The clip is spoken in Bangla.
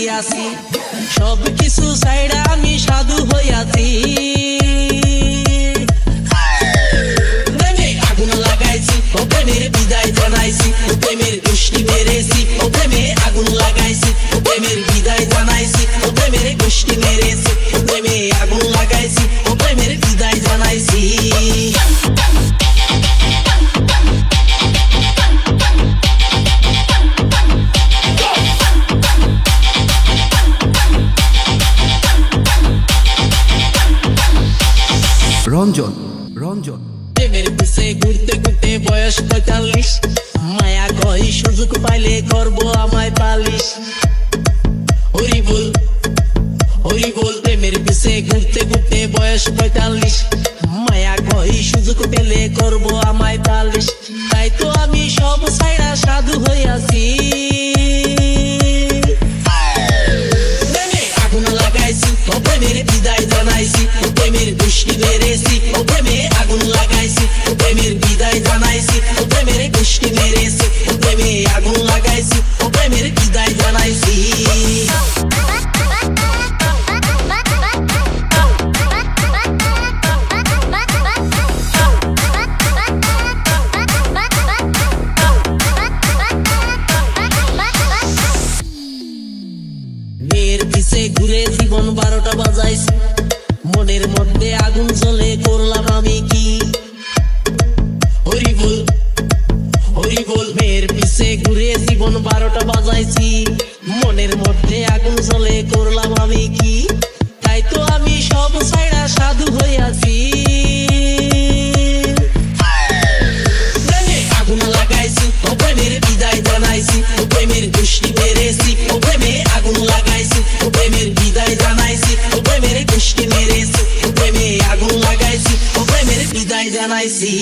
হইয়াছি সব কিছু ছাইড়া আমি সাধু হইয়াছি প্রেমে আগুন লাগাইছি ও প্রেমের বিদায় জানাইছি ও প্রেমের গোষ্ঠী মেরেছি ও প্রেমে আগুন লাগাইছি ও প্রেমের বিদায় জানাইছি ও প্রেমের গোষ্ঠী মেরেছি ও প্রেমে আগুন লাগাইছি ও প্রেমের বিদায় জানাইছি রঞ্জন রঞ্জন প্রেমের পিছে ঘুরতে ঘুরতে বয়স ৪৫ মায়া কই সুযোগ পাইলে করবো আমায় পালিশ হরি বল প্রেমের পিছে ঘুরতে ঘুরতে বয়স ৪৫ মায়া কই সুযোগ পেলে করবো আমায় পালিশ তাই তো আমি সব ছাইড়া সাধু হইয়াছি প্রেমে আগুন লাগাইছি ও প্রেমের বিদায় জানাইছি ও প্রেমের গোষ্ঠী মেরেছি ও প্রেমে আগুন লাগাইছি ও প্রেমের বিদায় জানাইছি ও প্রেমের গোষ্ঠী মেরেছি ও প্রেমে আগুন লাগাইছি ও প্রেমের বিদায় জানাইছি মেয়ের পিছে ঘুরে জীবন ১২টা বাজাইছি মনের মধ্যে আগুন জ্বলে করলাম আমি কি হরি বল মেয়ের পিছে ঘুরে জীবন ১২টা বাজাইছি মনের মধ্যে আগুন জ্বলে করলাম আমি কি তাই তো আমি সব ছাইড়া সাধু হইয়াছি প্রেমে আগুন লাগাইছি ও প্রেমের বিদায় জানাইছি ও প্রেমের গোষ্ঠী মেরেছি ও প্রেমে আগুন লাগাইছি ও প্রেমের বিদায় জানাইছি ও প্রেমের গোষ্ঠী মেরেছি ও প্রেমে আগুন লাগাইছি ও প্রেমের বিদায় জানাইছি